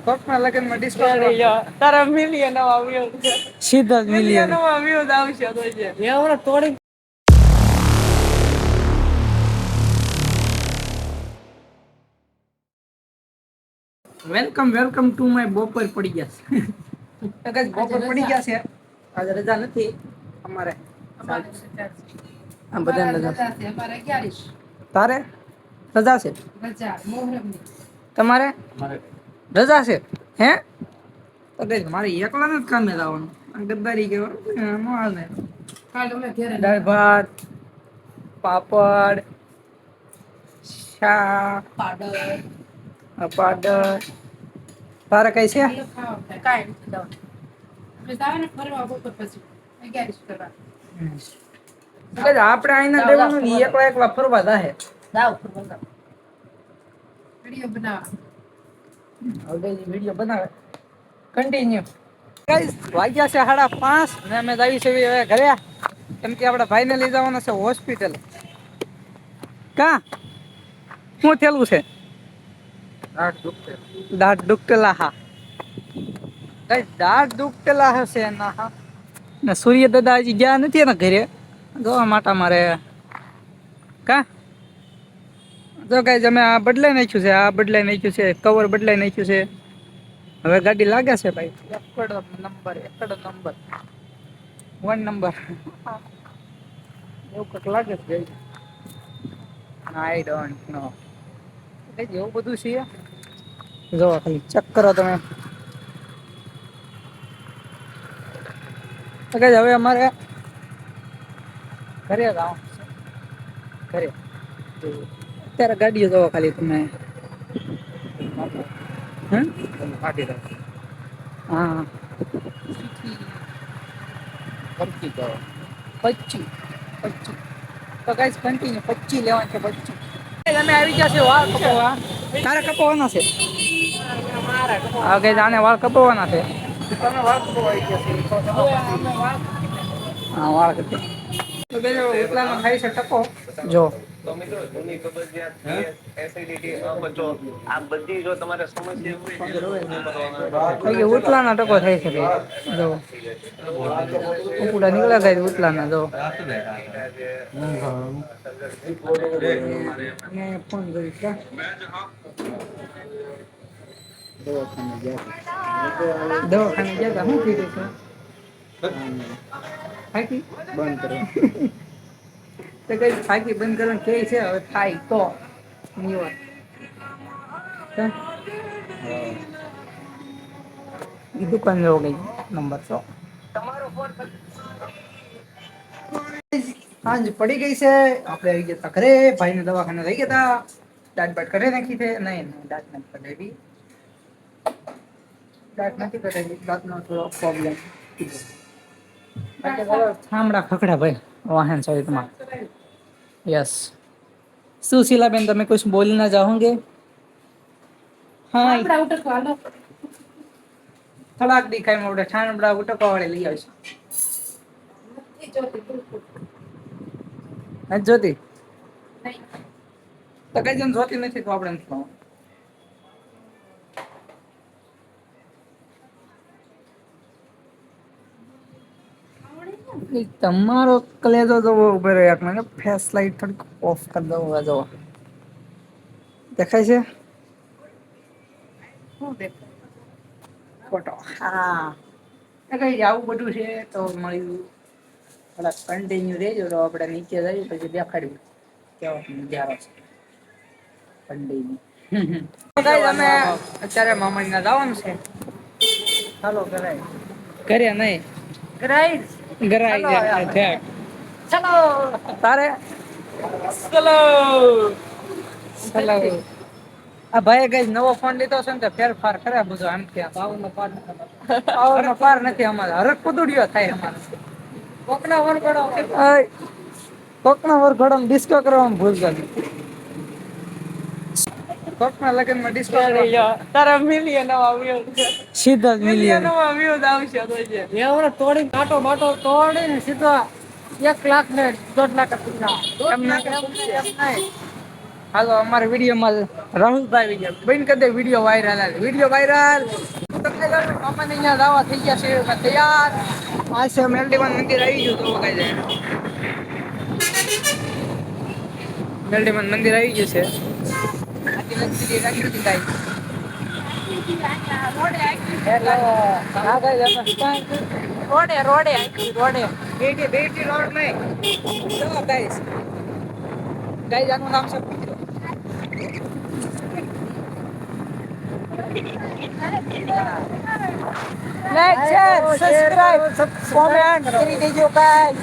કોકના લગનમાં ડિસ્કો તારા મિલિયન આવ્યો છે સીધા મિલિયન આવ્યો આવશે તો છે એવડે તોડી વેલકમ ટુ માય બપોર પડી ગયા છે ગાઈસ બપોર પડી ગયા છે આજે રજા નથી અમારે આ બધાને રજા છે અમારે 11 તારે રજા છે રજા મોહરમની તમારે રજા છે હે તો ગાઈસ મારે એકલાને જ કામે જવાનું ગદ્દારી કેવા નો હાલે કાલે અમે ઘરે દાળ ભાત પાપડ શાક પાપડ તારે કઈ છે કાઈ નથી દવા અમે જાવ ને ફરવા બપોર પછી 11 કરવા આપણે આઈના દેવાનું ની એકલા ફરવા જાહે જાવ ફરવા જાવ વિડિયો બનાવ હવે વિડિયો બનાવે કન્ટિન્યુ ગાઈસ વાગ્યા છે 5:30 અને અમે જાવી છે હવે ઘરે કેમ કે આપડા ભાઈને લઈ જવાના છે હોસ્પિટલ કા શું થયેલું છે દાઢ દુખતેલા હા ગાઈસ દાઢ દુખતેલા હશે ના હા ને સૂર્ય દાદા હજી ગયા નથી ને ઘરે જોવા માટે મારે કા જો ગાઈસ અમે આ બદલાઈ નાખ્યું છે કવર બદલાઈ નાખ્યું છે હવે ગાડી લાગે છે ભાઈ એકડો નંબર 1 નંબર એવું કક લાગે છે આઈ ડોન્ટ નો એવું બધું છે જો ખાલી ચેક કરો તમે તો ગાઈસ હવે અમારે ઘરે જાવ ઘરે અત્યારે ગાડીઓ જોવો ખાલી તમે હા 25 તો ગાઈસ કન્ટિન્યુ 25 લેવાનું છે 25 અમે આવી ગયા છે વાળ કપાવવા તારે કપાવવાના છે હા ગાઈસ આને વાળ કપાવવાના છે તમે વાળ કપાવવા આવી ગયા છે હા વાળ કપાવ તો બે ઉતલાનો થાય છે ટકો જો તો મિત્રો જૂની કબજિયાત એસિડિટી અપચો આ બધી જો તમારે સમસ્યા હોય ઉતલાના ટકો થાય છે જો ઉકુડા નીકળ્યા ગાય ઉતલાના જો ને ફોન કરી કે દવાખાને ગયા શું કીધું છે ફાકી બંધ કરો તો કઈ ફાકી બંધ કરવાનું કે છે હવે થાય તો નિવાર એ દુકાન જો ગઈ નંબર 100 તમારો ફોન હાંજ પડી ગઈ છે આપણે આવી ગયા ઘરે ભાઈને દવાખાને લઈ ગયા હતા દાંત બાટ કરી નાખી છે નહીં દાંત નથી કઢાવી દાંતનો થોડો પ્રોબ્લેમ થામડા ખકડા ભાઈ વાહન સહિતમાં यस सुशीला बेन તમે कुछ बोलना चाहोगे हाँ बड़ा उठक वाला थलाक दिखाई मोड़े छान बड़ा उठक वाले લઈ આવશે જ્યોતિ નહીં તો કઈ જન જોતી નથી તો આપણે તમારો કલેજો જોવો ઉભો રહે એક મિનિટ ફેસ લાઈટ થોડી ઓફ કરી દઉં જો દેખાય છે શું દેખાય ફોટો હા કઈ આવું બધું છે તો મળ્યું થોડા કન્ટિન્યુ રહેજો તો આપણે નીચે જઈએ પછી દેખાડ્યું કેવો નજારો છે કન્ટિન્યુ ગાઈસ અમે અત્યારે મામાના જવાનું છે ચાલો કરાય કરે નહીં કરાય ગરાઈ જાય ઠેક ચલો તારે ચલો આ ભાઈ ગઈ નવો ફોન લીધો છે ને તો ફેરફાર કરે બધું આમ કે પાવરનો પાર નથી અમારે હરક કુદુડિયો થાય અમારે કોકના વરઘોડો ડિસ્કો કરવામાં ભૂલ ગઈ કોકના લગનમાં ડિસ્કો તારા મિલિયન આવ્યો છે સીધા મિલિયન આવ્યો આવશે તો છે એવડે તોડી કાટો બાટો તોડીને સીધો 1 લાખ ને 1.5 લાખ એમ નહીં હાલો અમારા વિડીયોમાં રાહુલભાઈ આવી ગયા. બંધ કરી દે વિડીયો વાયરલ. Video viral. મામાને અહીંયા દાવા થઈ ગયા છે તૈયાર. આ છે મેલડીમાં મંદિર આવી ગયું તો કઈ જાય. મેલડીમાં મંદિર આવી ગયું છે. આટલી લક્ષ્મી રાખી દીધી કાંઈ. રોડે બેટી રોડ નહીં. ચલો ગાઈસ આનું નામ છે કૂતરો. લાઈક શેર સબસ્ક્રાઇબ કોમેન્ટ કરી દેજો ગાઈસ.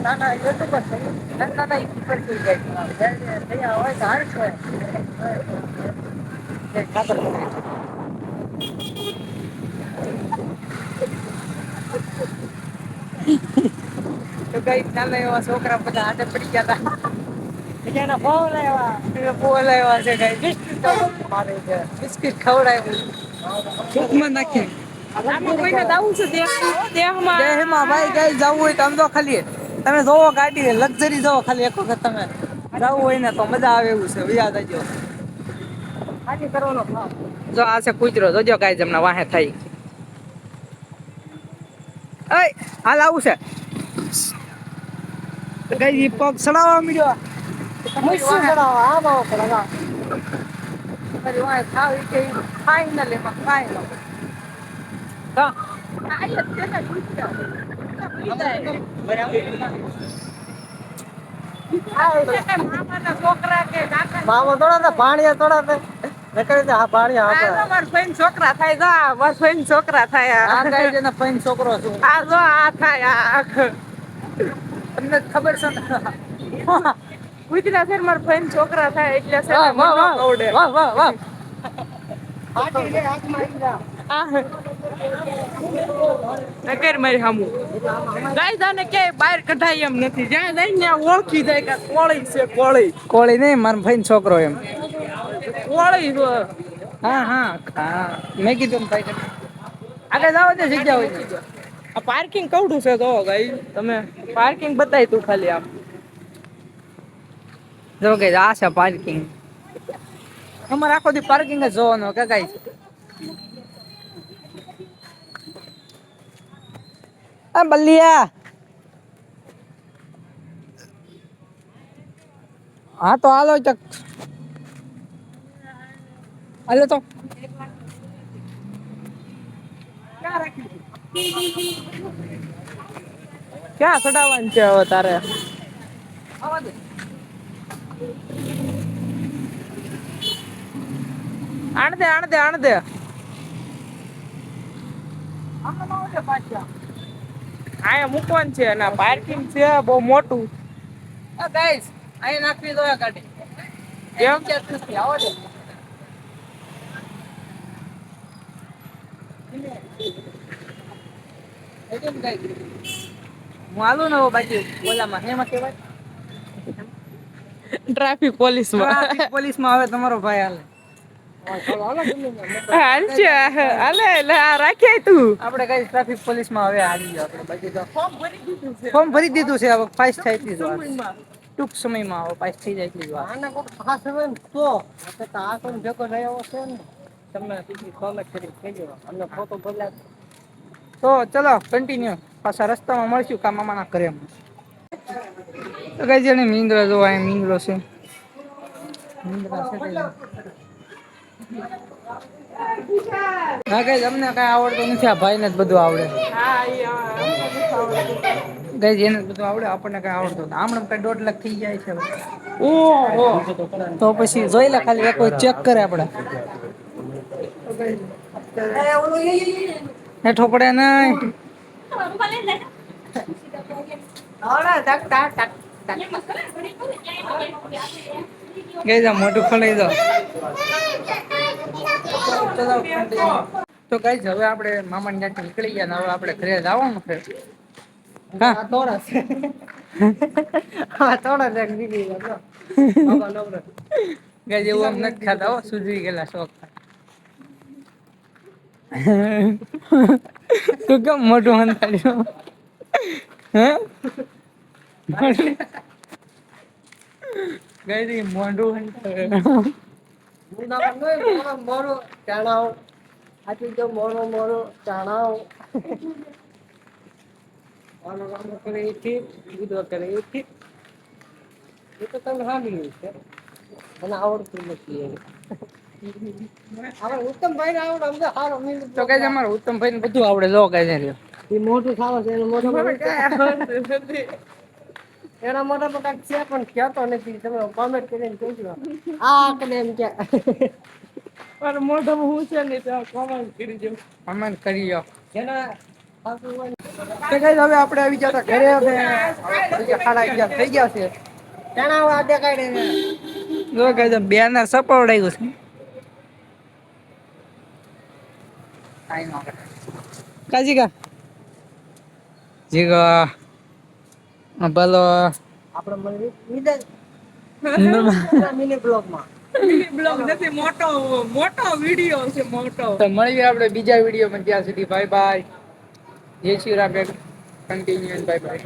નાના યુટ્યુબર છે. નાના યુટ્યુબર છે ગાઈસ. અહીંયા હોય તો હાર છે. તો કઈ નાના એવા છોકરા બધા હાથે પડી ગયા હતા. એના ફોન આવ્યા છે કઈ બિસ્કિટ ખવડાવ્યું ચૂકમાં નાખી. દેહમાં ભાઈ કઈ જવું હોય તો આમ તો ખાલી તમે જોવો ગાડી લક્ઝરી જોવો ખાલી એક વખત તમે જવું હોય ને તો મજા આવે એવું છે. યાદ આવજો જો આ છે કૂતરો જોજો કાંઈ જમના વાહે થાય. હાલ આવું છે કઈ પગ સડાવવા મળ્યો. મામા થોડા ભાણિયા થોડા છોકરા થાય છોકરા થાય છોકરો છું. તમને ખબર છે ગુજરાત શહેર મારા ફ્રેન્ડ છોકરા થાય એટલે મારી સામું ગાય જાને કે બહાર કઢાય એમ નથી. જ્યાં જાય ને ઓળખી જાય કે કોળી છે. કોળી નહીં મારો ફ્રેન્ડ છોકરો એમ કોળી. હા મેં કીધું ભાઈ આગળ જાવ તો જગ્યા હોય. આ પાર્કિંગ કવડું છે તો ગાઈ તમે પાર્કિંગ બતાય તું ખાલી આમ જો કે આ છે પાર્કિંગ. અમારે આખો દી પાર્કિંગ જ જોવાનો કે ગાઈ. આ બલ્લિયા હા તો હાલો ચક હાલો તો ક્યાં ચડાવવાનું છે હવે તારે. આણ દે અહીંયા મૂકવાનું છે અને પાર્કિંગ છે બહુ મોટું. ગાઈસ અહીં નાખવી દો ગાડી કેમ કે આવો દે. હું આલું ને બાકી ઓલામાં એમાં કેવાય ટ્રાફિક પોલીસમાં હવે તમારો ભાઈ હાલે. રાખીએ તું આપણે કઈ ટ્રાફિક પોલીસમાં હવે આવી જાવ. બાકી તો ફોર્મ ભરી દીધું છે. હવે પાસ થાય ટૂંક સમયમાં હવે પાસ થઈ જાય. તો ચલો કન્ટિન્યુ પાછા રસ્તામાં મળશું કા મામાના ઘરે. તો કઈ છે ને મીંદરા જોવા મીંદરો છે. હા કઈ અમને કઈ આવડતું નથી. આ ભાઈ ને જ બધું આવડે. ગઈ એને બધું આવડે આપણને કઈ આવડતું આમણે કઈ 1.5 લાખ થઈ જાય છે. ઓહો તો પછી જોઈ લે ખાલી એક વાર ચેક કરે આપણે. હેઠો પડે નહીં. ગઈ જા મોટું ખોલાઈ દો. તો ગઈ હવે આપણે મામા ત્યાંથી નીકળી ગયા ને હવે આપણે ઘરે જવાનું છે. હા થોડા છે. ગઈ જેવું આમ નથી ખાતા. સુધરી ગયેલા શોખ. તું કેમ મોટું હંતાડ્યું હે? ગઈ મોઢું મોરો ચાણાવ આથી તો મોરો ચાણાવ આનો કરે એથી વિધવા કરે એથી એ તો તમે સાંભળ્યું છે મને આવડતું નથી હવે ઉત્તમભાઈ ને આવડે અમને સારો તો કઈ અમારે ઉત્તમભાઈ ને બધું આવડે લો કઈ એ મોટું ખાવા છે એનું મોઢું એના મોઢા પર કાંઈક છે પણ કહેતો નથી તમે કોમેન્ટ કરીને કહેજો આ કને એમ કે પણ મોઢામાં હું છે ને તો કોમેન્ટ કરી દો કોમેન્ટ કરી દો જેના સાસુ હોય તો કઈ હવે આપણે આવી ગયા ઘરે હવે સાડા 11 થઈ ગયા છે ચણા આ દેખાડે જો કઈ બેનર સપવડાયું છે કાઈ નો કાજી કા જીગા ભલો આપણે મિની બ્લોગમાં બ્લોગ નથી મોટો વિડિયો છે મોટો તો મળીએ આપણે બીજા વિડિયોમાં ત્યાં સુધી બાય બાય જય Shri Ram continue bye bye